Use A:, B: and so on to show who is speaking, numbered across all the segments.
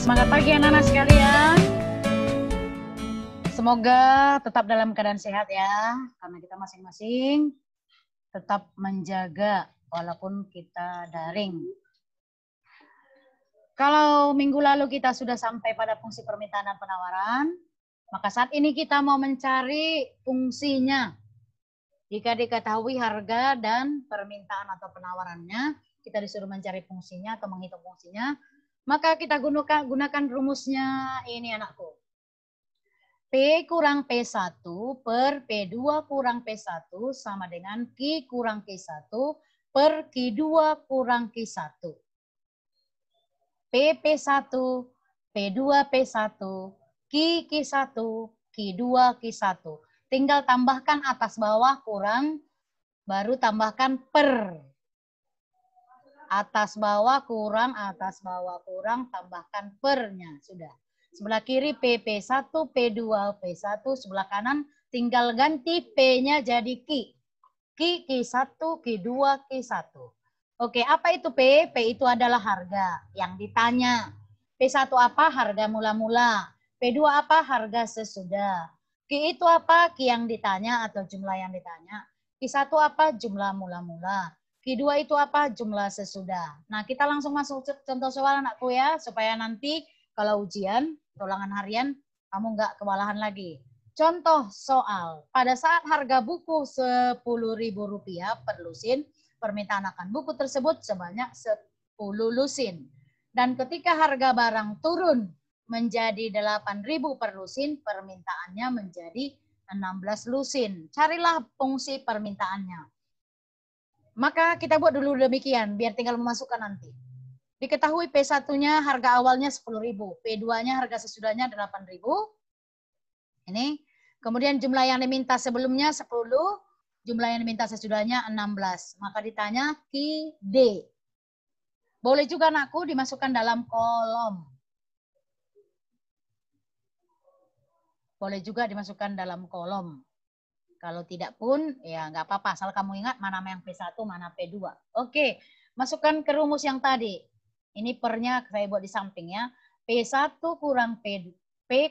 A: Semangat pagi anak-anak sekalian. Semoga tetap dalam keadaan sehat ya, karena kita masing-masing tetap menjaga walaupun kita daring. Kalau minggu lalu kita sudah sampai pada fungsi permintaan dan penawaran, maka saat ini kita mau mencari fungsinya. Jika diketahui harga dan permintaan atau penawarannya, kita disuruh mencari fungsinya atau menghitung fungsinya, maka kita gunakan rumusnya ini anakku. P kurang P1 per P2 kurang P1 sama dengan Q kurang Q1 per Q2 kurang Q1. P P1, P2 P1, Q Q1, Q2 Q1. Tinggal tambahkan atas bawah kurang, baru tambahkan per. Atas bawah kurang, tambahkan pernya. Sudah. Sebelah kiri P1, P2, P1. Sebelah kanan tinggal ganti P-nya jadi Q. Q, Q1, Q2, Q1. Oke, apa itu P? P itu adalah harga yang ditanya. P1 apa? Harga mula-mula. P2 apa? Harga sesudah. Q itu apa? Q yang ditanya atau jumlah yang ditanya. Q1 apa? Jumlah mula-mula. Q2 itu apa? Jumlah sesudah. Nah, kita langsung masuk contoh soal anakku ya, supaya nanti kalau ujian, ulangan harian, kamu nggak kewalahan lagi. Contoh soal, pada saat harga buku Rp10.000 per lusin, permintaan akan buku tersebut sebanyak 10 lusin. Dan ketika harga barang turun menjadi 8.000 per lusin, permintaannya menjadi 16 lusin. Carilah fungsi permintaannya. Maka kita buat dulu demikian, biar tinggal memasukkan nanti. Diketahui P1-nya harga awalnya 10.000, P2-nya harga sesudahnya 8.000. Ini. Kemudian jumlah yang diminta sebelumnya 10, jumlah yang diminta sesudahnya 16. Maka ditanya QD. Boleh juga anakku dimasukkan dalam kolom. Boleh juga dimasukkan dalam kolom. Kalau tidak pun, ya nggak apa-apa. Asal kamu ingat mana yang P1, mana P2. Oke, masukkan ke rumus yang tadi. Ini pernya saya buat di samping ya. P1 kurang P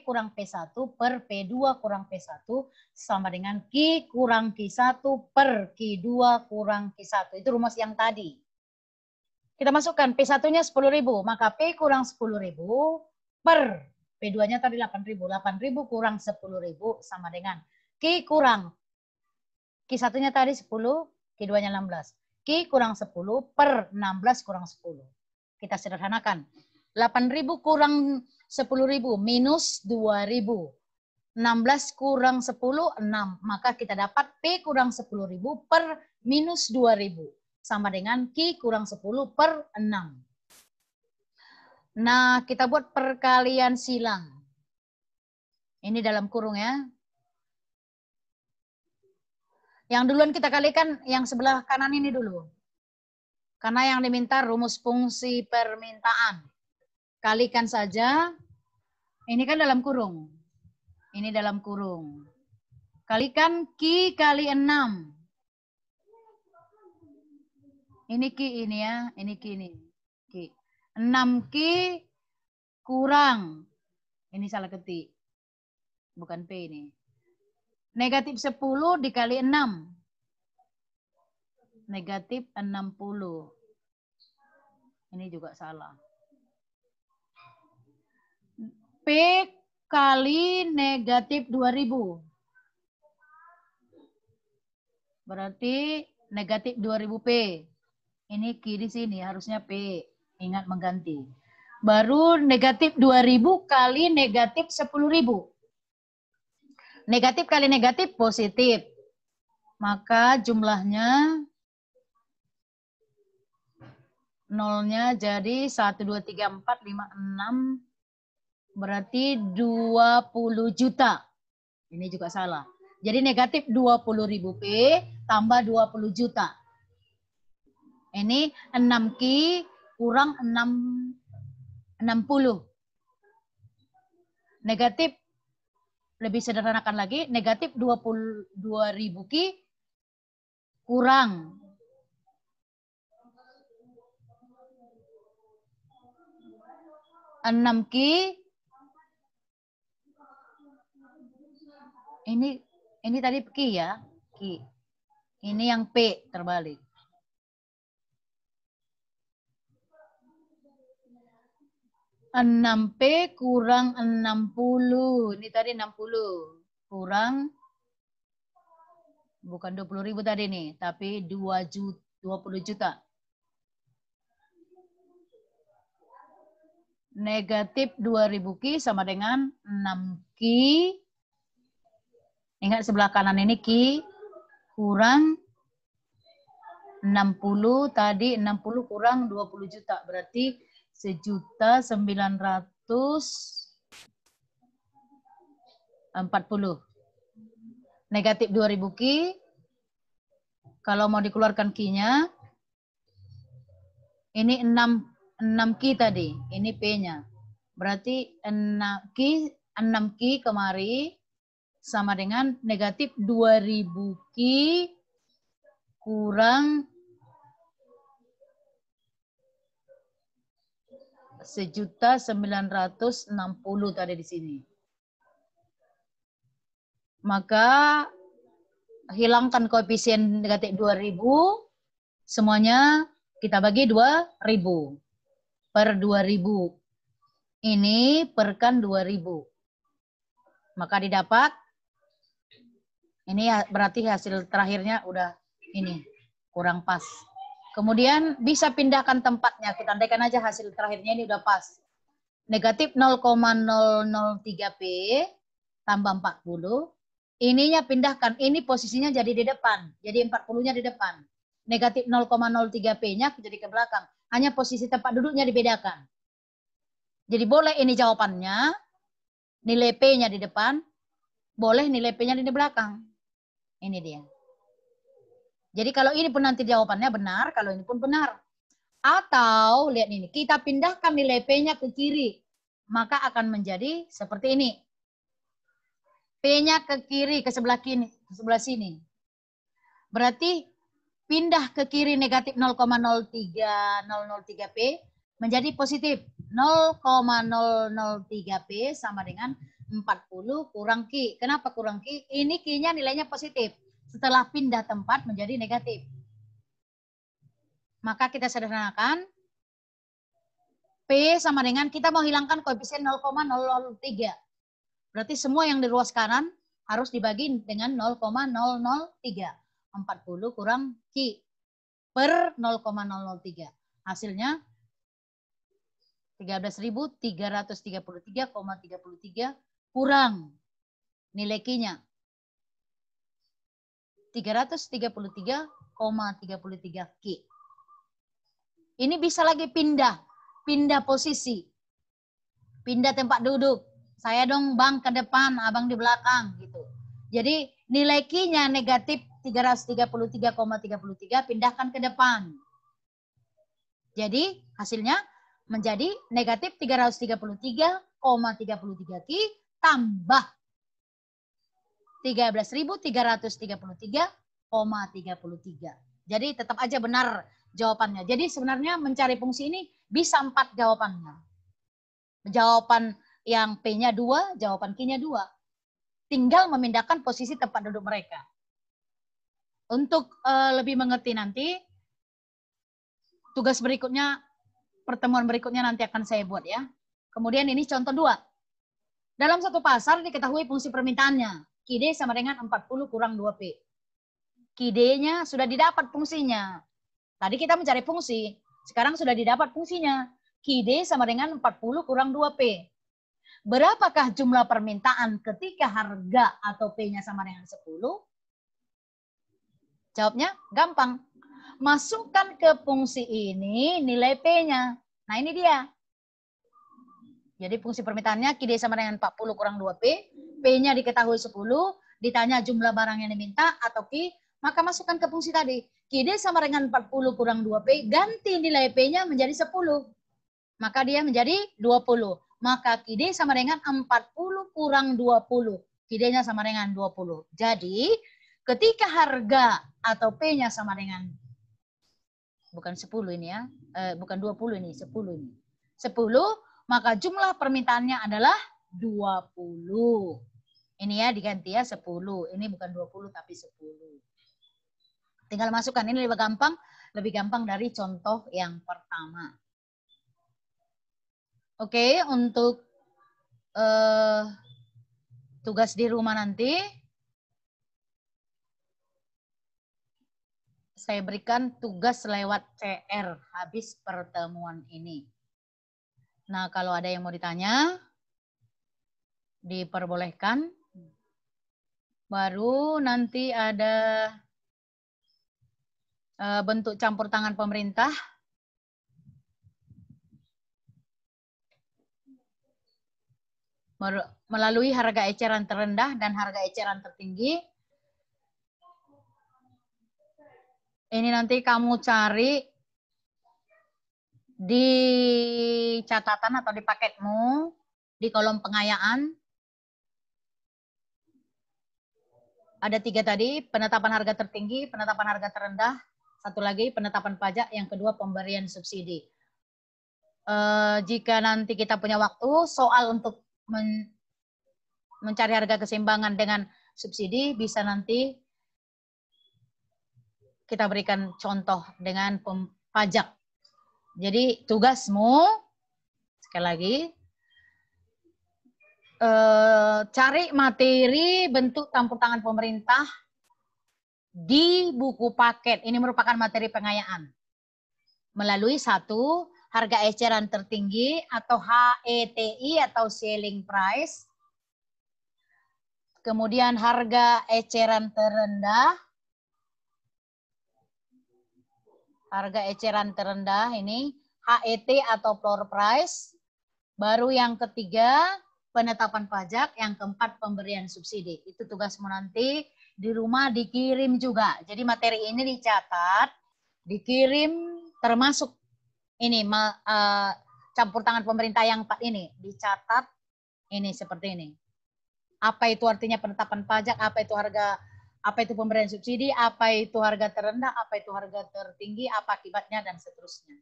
A: kurang P1 per P2 kurang P1 sama dengan Q kurang Q1 per Q2 kurang Q1. Itu rumus yang tadi. Kita masukkan P1-nya 10.000, maka P kurang 10.000 per P2-nya tadi 8.000. 8.000 kurang 10.000 sama dengan Q kurang Q1-nya tadi 10, Q2-nya 16. Q kurang 10 per 16 kurang 10. Kita sederhanakan. 8.000 kurang 10.000 minus 2.000. 16 kurang 10, 6. Maka kita dapat P kurang 10.000 per minus 2.000. Sama dengan Q kurang 10 per 6. Nah, kita buat perkalian silang. Ini dalam kurung ya. Yang duluan kita kalikan yang sebelah kanan ini dulu. Karena yang diminta rumus fungsi permintaan. Kalikan saja. Ini kan dalam kurung. Ini dalam kurung. Kalikan Q kali 6. Ini Q ini ya. Ini Q ini. Q. 6Q kurang. Ini salah ketik. Bukan P ini. Negatif 10 dikali 6. Negatif 60. Ini juga salah. P kali negatif 2000. Berarti negatif 2000P. Ini Q di sini, harusnya P. Ingat mengganti. Baru negatif 2000 kali negatif 10.000. Negatif kali negatif positif. Maka jumlahnya nolnya jadi 1, 2, 3, 4, 5, 6. Berarti 20 juta. Ini juga salah. Jadi negatif 20.000 P tambah 20 juta. Ini 6Q kurang 60. Negatif, lebih sederhanakan lagi, negatif 22.000 Q kurang 6 Ki. Ini tadi Ki ya. Ki. Ini yang P terbalik. P kurang 60. Ini tadi 60. Kurang. Bukan 20.000 tadi nih. Tapi 20 juta. Negatif 2000 Ki sama dengan 6 Ki. Ingat sebelah kanan ini Ki. Kurang 60. Tadi 60 kurang 20 juta. Berarti 1.940. Negatif 2000 Ki. Kalau mau dikeluarkan Ki-nya. Ini 6 Ki tadi. Ini P-nya. Berarti 6 Ki kemari. Sama dengan negatif 2000 Ki. Kurang 1.960 tadi di sini. Maka hilangkan koefisien negatif 2000, semuanya kita bagi 2000 per 2000. Ini perkan 2000. Maka didapat, ini berarti hasil terakhirnya udah ini, kurang pas. Kemudian bisa pindahkan tempatnya. Kita andaikan aja hasil terakhirnya ini udah pas. Negatif 0,003P tambah 40. Ininya pindahkan. Ini posisinya jadi di depan. Jadi 40-nya di depan. Negatif 0,03P-nya jadi ke belakang. Hanya posisi tempat duduknya dibedakan. Jadi boleh ini jawabannya. Nilai P-nya di depan. Boleh nilai P-nya di belakang. Ini dia. Jadi kalau ini pun nanti jawabannya benar, kalau ini pun benar. Atau, lihat ini, kita pindahkan nilai P-nya ke kiri. Maka akan menjadi seperti ini. P-nya ke kiri, ke sebelah sini. Berarti pindah ke kiri negatif 0,003P menjadi positif 0,003P sama dengan 40 kurang Ki. Kenapa kurang Ki? Ini Ki-nya nilainya positif. Setelah pindah tempat menjadi negatif. Maka kita sederhanakan. P sama dengan kita mau hilangkan koefisien 0,003. Berarti semua yang di ruas kanan harus dibagi dengan 0,003. 40 kurang Ki per 0,003. Hasilnya 13.333,33 kurang nilai Ki-nya 333,33 Ki. Ini bisa lagi pindah posisi, pindah tempat duduk. Saya dong bang ke depan, abang di belakang gitu. Jadi nilai Ki-nya negatif 333,33 pindahkan ke depan. Jadi hasilnya menjadi negatif 333,33 Ki tambah 13.333,33. Jadi tetap aja benar jawabannya. Jadi sebenarnya mencari fungsi ini bisa 4 jawabannya. Jawaban yang P-nya 2, jawaban Q-nya 2. Tinggal memindahkan posisi tempat duduk mereka. Untuk lebih mengerti nanti, tugas berikutnya, pertemuan berikutnya nanti akan saya buat ya. Kemudian ini contoh 2. Dalam satu pasar diketahui fungsi permintaannya. QD sama dengan 40 kurang 2P. QD-nya sudah didapat fungsinya. Tadi kita mencari fungsi. Sekarang sudah didapat fungsinya. QD sama dengan 40 kurang 2P. Berapakah jumlah permintaan ketika harga atau P-nya sama dengan 10? Jawabnya gampang. Masukkan ke fungsi ini nilai P-nya. Nah ini dia. Jadi fungsi permintaannya QD sama dengan 40 kurang 2P. P-nya diketahui 10. Ditanya jumlah barang yang diminta atau Q. Maka masukkan ke fungsi tadi. QD sama dengan 40 kurang 2P. Ganti nilai P-nya menjadi 10. Maka dia menjadi 20. Maka QD sama dengan 40 kurang 20. QD-nya sama dengan 20. Jadi ketika harga atau P-nya sama dengan, bukan 10 ini ya. Bukan 20 ini, 10 ini. 10 maka jumlah permintaannya adalah 20. Ini ya diganti ya 10. Ini bukan 20 tapi 10. Tinggal masukkan, ini lebih gampang dari contoh yang pertama. Oke, untuk tugas di rumah nanti saya berikan tugas lewat CR habis pertemuan ini. Nah, kalau ada yang mau ditanya, diperbolehkan. Baru nanti ada bentuk campur tangan pemerintah. Melalui harga eceran terendah dan harga eceran tertinggi. Ini nanti kamu cari di catatan atau di paketmu, di kolom pengayaan. Ada 3 tadi, penetapan harga tertinggi, penetapan harga terendah, satu lagi penetapan pajak, yang kedua pemberian subsidi. Jika nanti kita punya waktu, soal untuk mencari harga keseimbangan dengan subsidi, bisa nanti kita berikan contoh dengan pajak. Jadi tugasmu, sekali lagi, cari materi bentuk campur tangan pemerintah di buku paket. Ini merupakan materi pengayaan. Melalui 1, harga eceran tertinggi atau HETI atau selling price. Kemudian harga eceran terendah. Harga eceran terendah ini HET atau floor price. Baru yang ketiga, penetapan pajak, yang keempat pemberian subsidi. Itu tugasmu nanti di rumah dikirim juga. Jadi materi ini dicatat, dikirim termasuk ini campur tangan pemerintah yang 4 ini dicatat ini seperti ini. Apa itu artinya penetapan pajak, apa itu pemberian subsidi, apa itu harga terendah, apa itu harga tertinggi, apa akibatnya dan seterusnya.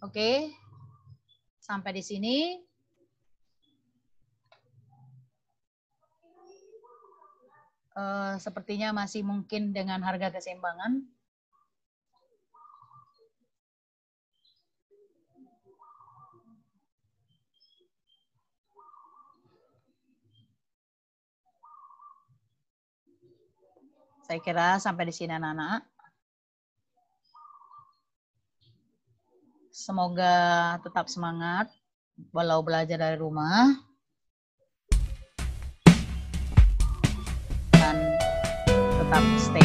A: Oke. Sampai di sini. Sepertinya masih mungkin dengan harga keseimbangan. Saya kira sampai di sini anak-anak. Semoga tetap semangat walau belajar dari rumah. Dan tetap stay